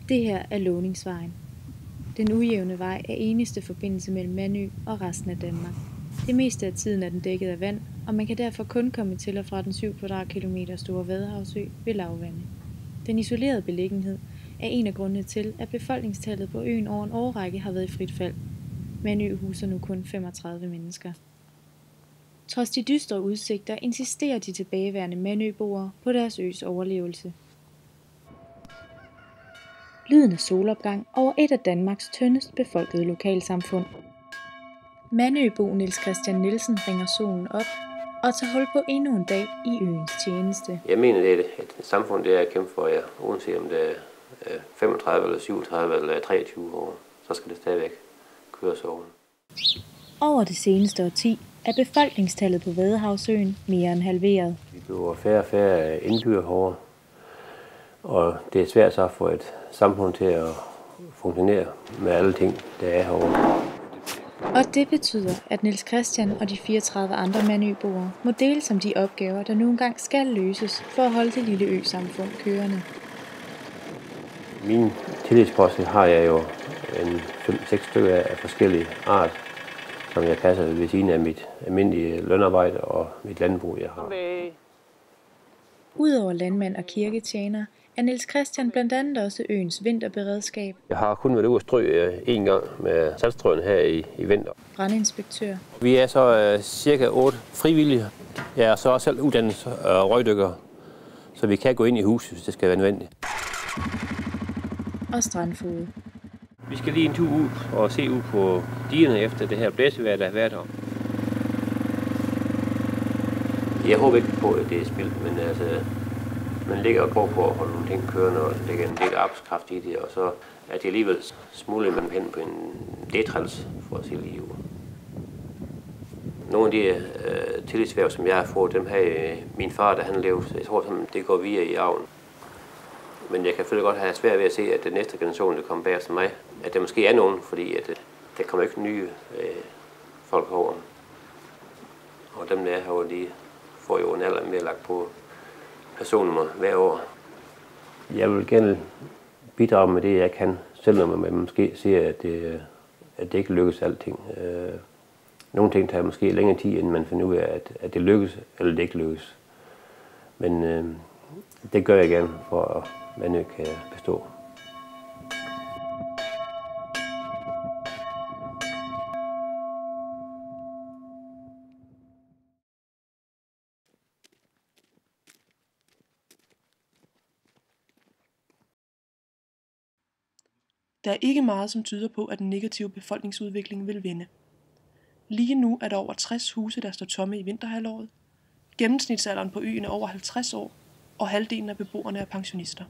Det her er Låningsvejen. Den ujævne vej er eneste forbindelse mellem Mandø og resten af Danmark. Det meste af tiden er den dækket af vand, og man kan derfor kun komme til og fra den 7 kvadratkilometer store Vadehavsø ved lavvande. Den isolerede beliggenhed er en af grundene til, at befolkningstallet på øen over en årrække har været i frit fald. Mandø huser nu kun 35 mennesker. Trods de dystre udsigter insisterer de tilbageværende mandøboere på deres øs overlevelse. Lyden af solopgang over et af Danmarks tyndest befolkede lokalsamfund. Mandøbo Niels Christian Nielsen ringer solen op og tager hul på endnu en dag i øens tjeneste. Jeg mener, det er et samfund, det er at kæmpe for jer, uanset om det er 35 eller 37 eller 23 år, så skal det stadigvæk køres over. Over det seneste årti er befolkningstallet på Vadehavsøen mere end halveret. Vi bliver færre og færre indbyggere herovre, og det er svært så at få et samfund til at funktionere med alle ting, der er herovre. Og det betyder, at Niels Christian og de 34 andre mandøboere må deles om de opgaver, der nu engang skal løses for at holde det lille øsamfund kørende. Min tillidspost har jeg jo en 5-6 stykker af forskellige art, som jeg passer ved siden af mit almindelige lønarbejde og mit landbrug, jeg har. Udover landmand og kirketjener er Niels Christian blandt andet også øens vinterberedskab. Jeg har kun været ude at strø en gang med saltstrøen her i vinter. Brandinspektør. Vi er så cirka 8 frivillige. Jeg er så også selv uddannet røgdykker, så vi kan gå ind i huset, hvis det skal være nødvendigt. Og strandfoged. Vi skal lige en tur ud og se ud på digerne efter det her blæsevejr, der har været her. Jeg håber ikke på, at det er spildt, men altså, man ligger og prøver på at holde nogle ting kørende, og lægger en del arbejdskraft i det, og så er det alligevel smuglet man hen på en detræls, for at sige lige ud. Nogle af de tillidshverv, som jeg har fået, dem har min far, da han levede, jeg tror, det går via i arven. Men jeg kan selvfølgelig godt have svært ved at se, at den næste generation, der kommer bag til mig, at der måske er nogen, fordi at der kommer ikke nye folk over. Og dem, der er herovre, de får jo en alder mere lagt på personnummer hver år. Jeg vil gerne bidrage med det, jeg kan, selvom man måske ser, at det ikke lykkes alting. Nogle ting tager måske længere tid, end man finder ud af, at det lykkes, eller det ikke lykkes. Men det gør jeg gerne, for at Mandø kan bestå. Der er ikke meget, som tyder på, at den negative befolkningsudvikling vil vende. Lige nu er der over 60 huse, der står tomme i vinterhalvåret. Gennemsnitsalderen på øen er over 50 år, og halvdelen af beboerne er pensionister.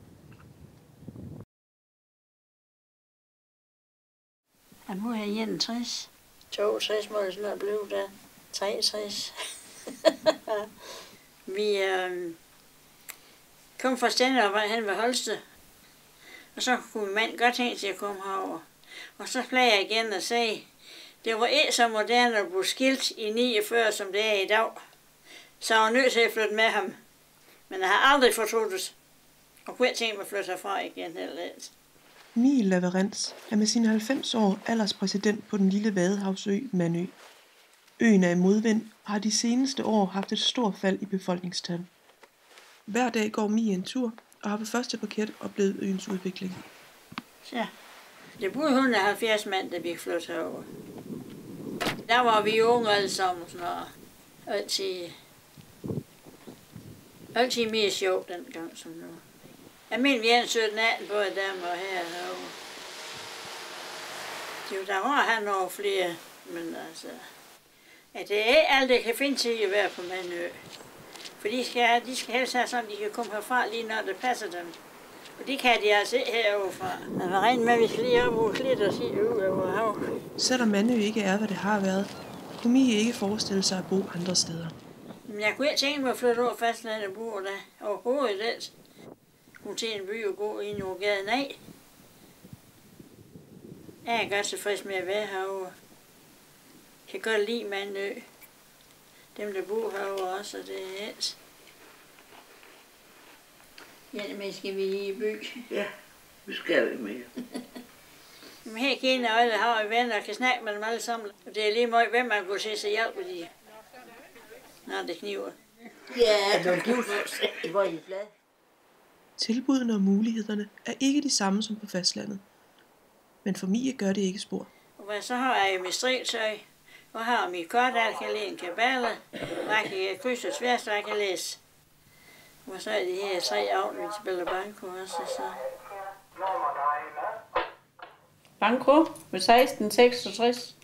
Jamen, nu er jeg 61. 62 må det snart blive der. 63. Vi kom fra Stændervej hen ved Holsted. Og så kunne min mand godt tænke til at komme herover. Og så plagede jeg igen at sige, det var ikke så moderne at blive skilt i 49, som det er i dag. Så jeg var nødt til at flytte med ham. Men jeg har aldrig fortrudt det. Og kunne ikke tænke mig at flytte herfra igen heller. Mie Laverens er med sine 90 år alderspræsident på den lille Vadehavsø Mandø. Øen er i modvind og har de seneste år haft et stort fald i befolkningstal. Hver dag går Mie en tur og har på første parket oplevet øens udvikling. Så, det boede 170 mand, da vi flyttede herover. Der var vi unge alle sammen, og altid mere sjovt dengang som nu. Jeg mener, vi er en 17-18 både dem og herovre. Der var han over flere, men altså, at det er ikke alt, der kan finde til at være på Mandø. For de skal helst have sådan, de kan komme herfra lige når det passer dem. Og det kan de altså ikke heroverfra. Man var regnet med, at vi skal lige op og lidt og sige ud over hav. Selvom Mandø ikke er, hvad det har været, kunne Mie ikke forestille sig at bo andre steder. Men jeg kunne ikke tænke mig at flytte over fastlandet og bo der. Overhovedet lidt. Kunne til en by og gå i nogle gader. Nej. Jeg er godt tilfreds med at være herovre. Jeg kan godt lide Mandø. Dem, der bor herovre også, og det er et. Ja, men skal vi i by? Ja, Vi skal ikke mere. Men her kender alle har jo venner og kan snakke med dem alle sammen. Og det er lige meget, hvem man kunne se sig hjælpe de, når det kniver. Ja, du giver sig. Hvor er I glad? Tilbudene og mulighederne er ikke de samme som på fastlandet. Men for Mie gør det ikke spor. Og så har jeg jo mit striktøj, og har mit kort, jeg kan læse en kabale, og jeg kan krydse og tværs, og jeg kan læse. Og så er det her 3 aften, vi spiller banko også. Så. Banko med 1666.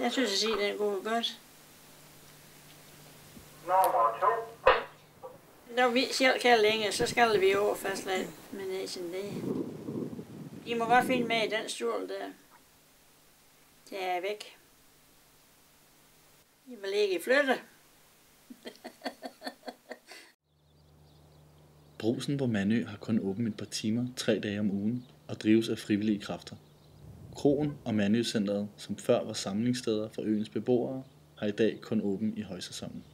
Jeg synes, at sige, den går godt. Når vi selv kan længe, så skal vi over fastland. Men det er sådan det. I må godt finde med i den stol der. Det er væk. I vil ikke flytte. Brugsen på Mandø har kun åbent et par timer 3 dage om ugen og drives af frivillige kræfter. Kroen og Mandø-centret, som før var samlingssteder for øens beboere, har i dag kun åbent i højsæsonen.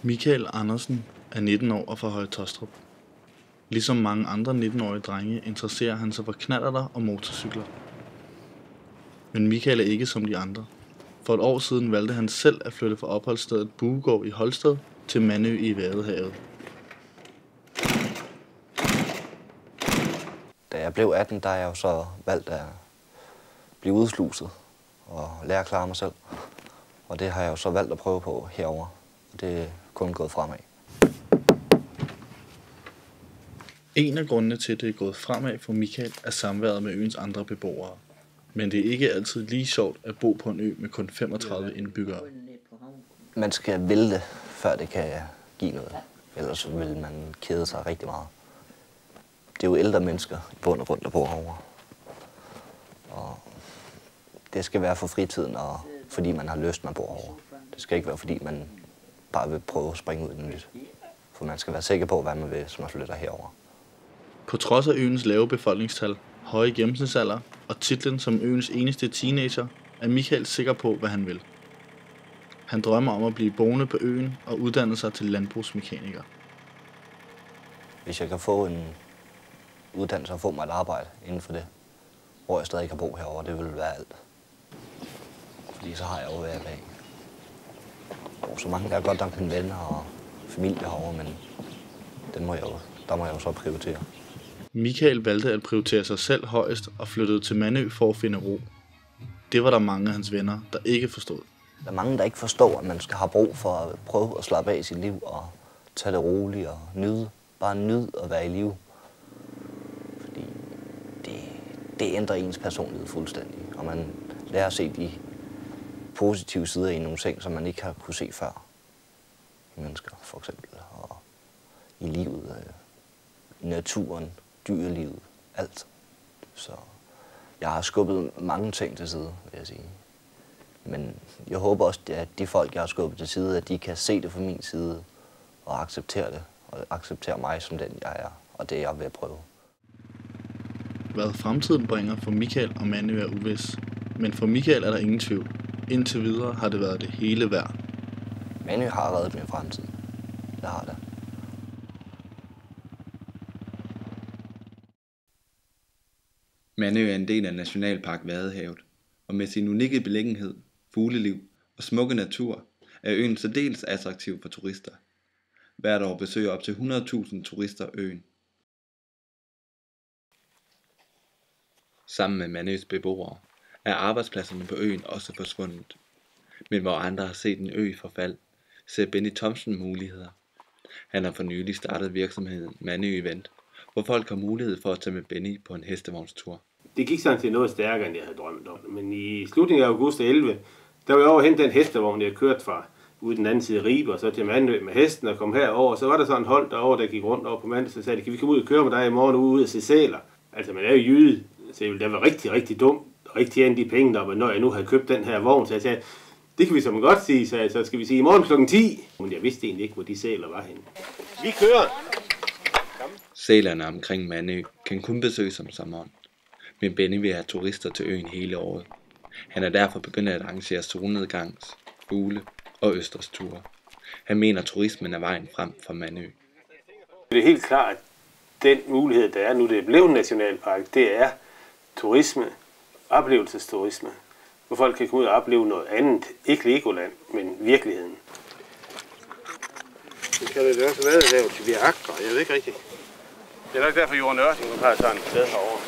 Michael Andersen er 19 år og fra Høje Taastrup. Ligesom mange andre 19-årige drenge interesserer han sig for knallerter og motorcykler. Men Michael er ikke som de andre. For et år siden valgte han selv at flytte fra opholdsstedet Buegård i Holsted til Mandø i Vadehavet. Da jeg blev 18, der er jeg jo så valgt at blive udsluset og lære at klare mig selv. Og det har jeg jo så valgt at prøve på herover. Og det er kun gået fremad. En af grundene til, at det er gået fremad for Michael, er samværet med øens andre beboere. Men det er ikke altid lige sjovt at bo på en ø med kun 35 indbyggere. Man skal ville det, før det kan give noget. Ellers vil man kede sig rigtig meget. Det er jo ældre mennesker i bund og grund, der bor herovre. Og det skal være for fritiden, og fordi man har lyst, man bor herovre. Det skal ikke være, fordi man bare vil prøve at springe ud i noget nyt. For man skal være sikker på, hvad man vil, som man flytter herover. På trods af øens lave befolkningstal, høje gennemsnitsalder og titlen som øens eneste teenager, er Michael sikker på, hvad han vil. Han drømmer om at blive boende på øen og uddanne sig til landbrugsmekaniker. Hvis jeg kan få en uddannelse og få mig et arbejde inden for det, hvor jeg stadig kan bo herover, det vil være alt. Fordi så har jeg jo været bag. Og så mange der er godt nok mine venner og familie herovre, men der må jeg jo så prioritere. Michael valgte at prioritere sig selv højest og flyttede til Mandø for at finde ro. Det var der mange af hans venner, der ikke forstod. Der er mange, der ikke forstår, at man skal have brug for at prøve at slappe af i sit liv og tage det roligt og nyde. Bare nyde at være i live. Fordi det ændrer ens personlighed fuldstændig. Og man lærer at se de positive sider i nogle ting, som man ikke har kunne se før. I mennesker, for eksempel. Og i livet, i naturen, dyrelivet, alt. Så jeg har skubbet mange ting til side, vil jeg sige. Men jeg håber også, at de folk, jeg har skubbet til side, at de kan se det fra min side og acceptere det. Og acceptere mig som den, jeg er, og det, jeg vil prøve. Hvad fremtiden bringer for Michael og Mandø er uvis. Men for Michael er der ingen tvivl. Indtil videre har det været det hele værd. Mandø har reddet min fremtid. Det har det. Mandø er en del af Nationalpark Vadehavet, og med sin unikke beliggenhed, fugleliv og smukke natur er øen særdeles attraktiv for turister. Hvert år besøger op til 100.000 turister øen. Sammen med Mandøs beboere er arbejdspladserne på øen også forsvundet. Men hvor andre har set en ø i forfald, ser Benny Thomsen muligheder. Han har for nylig startet virksomheden Mandø Event, hvor folk har mulighed for at tage med Benny på en hestevognstur. Det gik sådan til noget stærkere, end jeg havde drømt om. Men i slutningen af august 11, der var jeg over hen den hestevogn, jeg kørte fra ude den anden side af Ribe, og så til Mandø med hesten og kom herover. Og så var der sådan en hold derovre, der gik rundt over på mandag, så sagde de, kan vi komme ud og køre med dig i morgen ude og se sæler? Altså, man er jo jyde, så det var rigtig, rigtig dumt, og rigtig tjene de penge, der, men når jeg nu havde købt den her vogn, så jeg sagde, det kan vi så godt sige, så skal vi sige i morgen kl. 10. Men jeg vidste egentlig ikke, hvor de sæler var henne. Vi kører! Sælerne omkring Mandø kan kun besøges om sommeren, men Benny vil have turister til øen hele året. Han er derfor begyndt at arrangere solnedgangs, fugle og østersture. Han mener, at turismen er vejen frem for Mandø. Det er helt klart, at den mulighed, der er nu, det er blevet en nationalpark, det er turisme, oplevelsesturisme, hvor folk kan komme ud og opleve noget andet. Ikke Legoland, men virkeligheden. Det kan det også være, at lave til viakker. Jeg ved ikke rigtigt. Det er nok derfor, Jorden Ørting har sådan et sted herovre.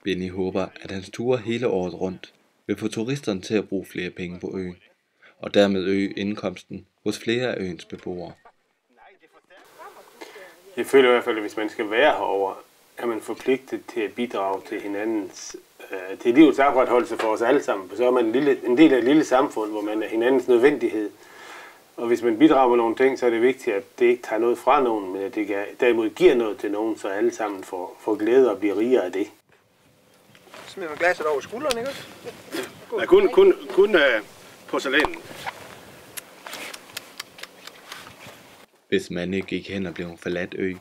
Benny håber, at hans ture hele året rundt vil få turisterne til at bruge flere penge på øen, og dermed øge indkomsten hos flere af øens beboere. Jeg føler i hvert fald, at hvis man skal være herovre, er man forpligtet til at bidrage til hinandens, til livets opretholdelse for os alle sammen. Så er man en del af et lille samfund, hvor man er hinandens nødvendighed. Og hvis man bidrager med nogle ting, så er det vigtigt, at det ikke tager noget fra nogen, men at det derimod giver noget til nogen, så alle sammen får glæde og bliver rigere af det. Smider man glasset over skulderen, ikke? Ja, kun porcelænen. Hvis Mandø gik hen og blev en forladt ø,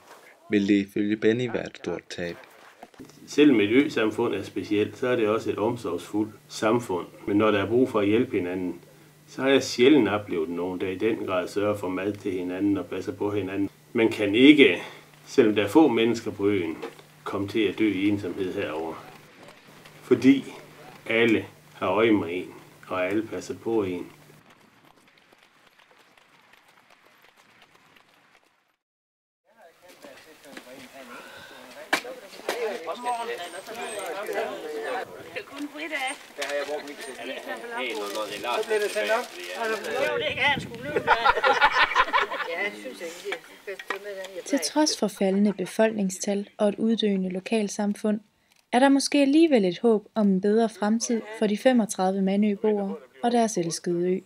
ville det ifølge Benny være et stort tab. Selvom et ø-samfund er specielt, så er det også et omsorgsfuldt samfund. Men når der er brug for at hjælpe hinanden, så har jeg sjældent oplevet nogen, der i den grad sørger for mad til hinanden og passer på hinanden. Man kan ikke, selvom der er få mennesker på øen, komme til at dø i ensomhed herovre. Fordi alle har øje med en, og alle passer på en. Kun fridag. Der har jeg brugt mit til. Så blev det sendt op. Jo, det kan han sgu løbe. Ja, jeg synes ikke, det er med den. Til trods for faldende befolkningstal og et uddøende lokalsamfund, er der måske alligevel et håb om en bedre fremtid for de 35 Mandø-boere og deres elskede ø.